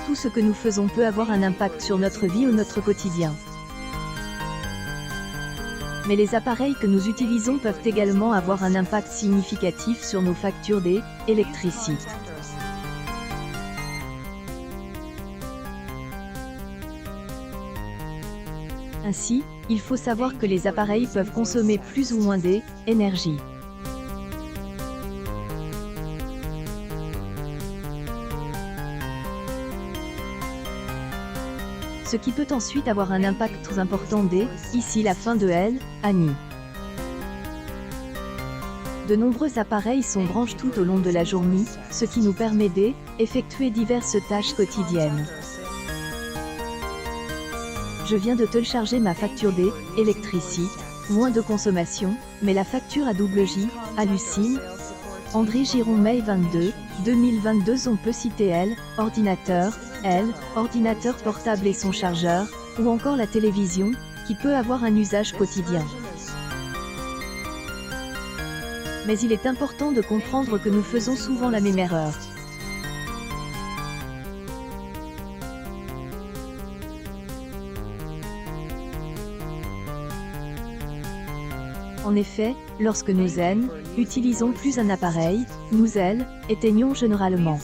Tout ce que nous faisons peut avoir un impact sur notre vie ou notre quotidien. Mais les appareils que nous utilisons peuvent également avoir un impact significatif sur nos factures d'électricité. Ainsi, il faut savoir que les appareils peuvent consommer plus ou moins d'énergie. Ce qui peut ensuite avoir un impact très important ici la fin de Annie. De nombreux appareils sont branchés tout au long de la journée, ce qui nous permet d'effectuer diverses tâches quotidiennes. Je viens de télécharger ma facture d'électricité, moins de consommation, mais la facture à double J, hallucine. André Giron, mai 22, 2022. On peut citer ordinateur portable et son chargeur, ou encore la télévision, qui peut avoir un usage quotidien. Mais il est important de comprendre que nous faisons souvent la même erreur. En effet, lorsque nous utilisons plus un appareil, nous éteignons généralement.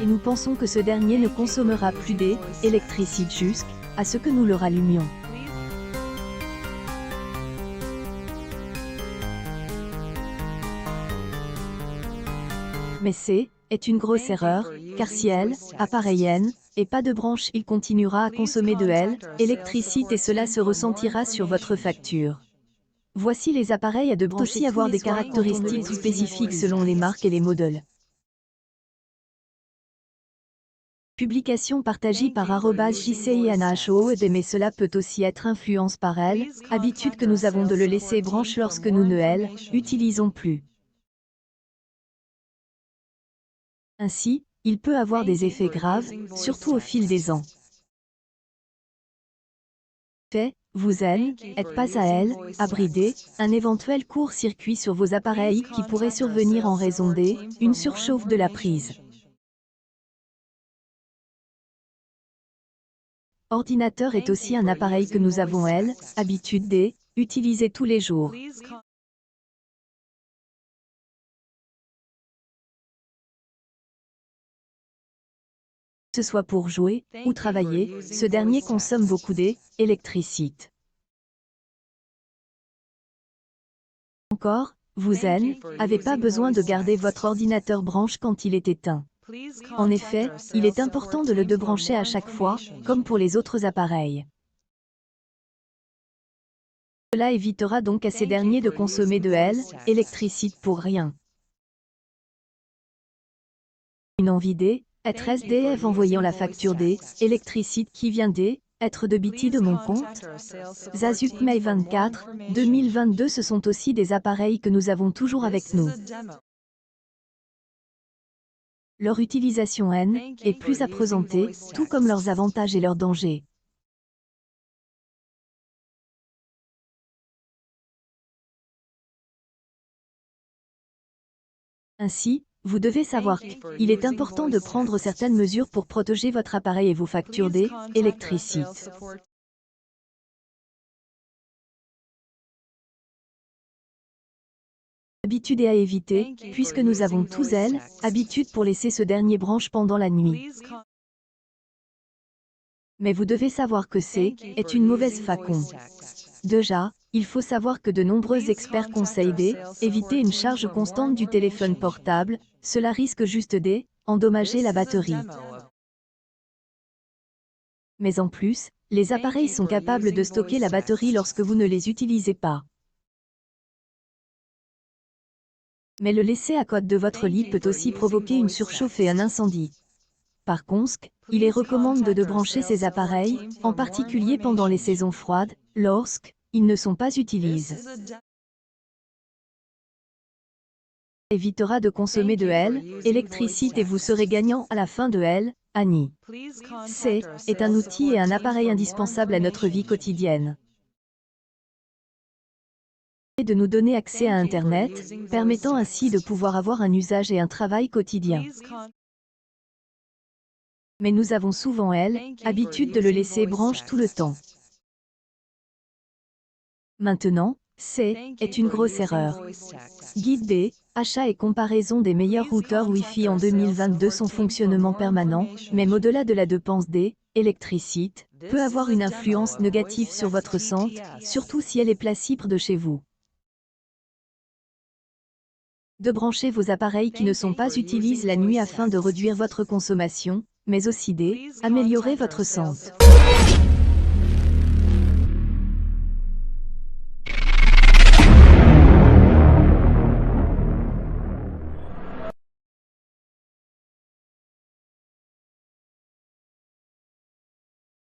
Et nous pensons que ce dernier ne consommera plus d'électricité jusqu'à ce que nous le rallumions. Mais c'est une grosse erreur, car si appareil et pas de branche, il continuera à consommer de l'électricité et cela se ressentira sur votre facture. Voici les appareils à de branches aussi avoir des caractéristiques spécifiques selon les marques et les modèles. Publication partagée par @jcinho, mais cela peut aussi être influence par habitude que nous avons de le laisser brancher lorsque nous ne utilisons plus. Ainsi, il peut avoir des effets graves, surtout au fil des ans. Vous êtes pas à brider un éventuel court-circuit sur vos appareils qui pourrait survenir en raison d'une surchauffe de la prise. Ordinateur est aussi un appareil que nous avons habitude d'utiliser tous les jours. Que ce soit pour jouer ou travailler, ce dernier consomme beaucoup d'électricité. Encore, vous n'avez pas besoin de garder votre ordinateur branché quand il est éteint. En effet, il est important de le débrancher à chaque fois, comme pour les autres appareils. Cela évitera donc à ces derniers de consommer de l'électricité pour rien. Une envie d'être SDF en voyant la facture d'électricité qui vient d'être débitée de mon compte. Zazup, mai 24, 2022. Ce sont aussi des appareils que nous avons toujours avec nous. Leur utilisation est plus à présenter, tout comme leurs avantages et leurs dangers. Ainsi, vous devez savoir qu'il est important de prendre certaines mesures pour protéger votre appareil et vos factures d'électricité. Habitude à éviter, puisque nous avons tous habitude pour laisser ce dernier branche pendant la nuit. Mais vous devez savoir que est une mauvaise façon. Déjà, il faut savoir que de nombreux experts conseillent d'éviter une charge constante du téléphone portable, cela risque juste d'endommager la batterie. Mais en plus, les appareils sont capables de stocker la batterie lorsque vous ne les utilisez pas. Mais le laisser à côté de votre lit peut aussi provoquer une surchauffe et un incendie. Par conséquent, il est recommandé de débrancher ces appareils, en particulier pendant les saisons froides, lorsqu'ils ne sont pas utilisés. Évitera de consommer de l'électricité et vous serez gagnant à la fin de Annie. C'est un outil et un appareil indispensable à notre vie quotidienne. de nous donner accès à Internet, permettant ainsi de pouvoir avoir un usage et un travail quotidien. Mais nous avons souvent, habitude de le laisser branche tout le temps. Maintenant, est une grosse erreur. Guide B, achat et comparaison des meilleurs routeurs Wi-Fi en 2022. Son fonctionnement permanent, même au-delà de la dépense d'électricité, peut avoir une influence négative sur votre santé, surtout si elle est placée près de chez vous. De brancher vos appareils qui ne sont pas utilisés la nuit afin de réduire votre consommation, mais aussi d'améliorer votre santé.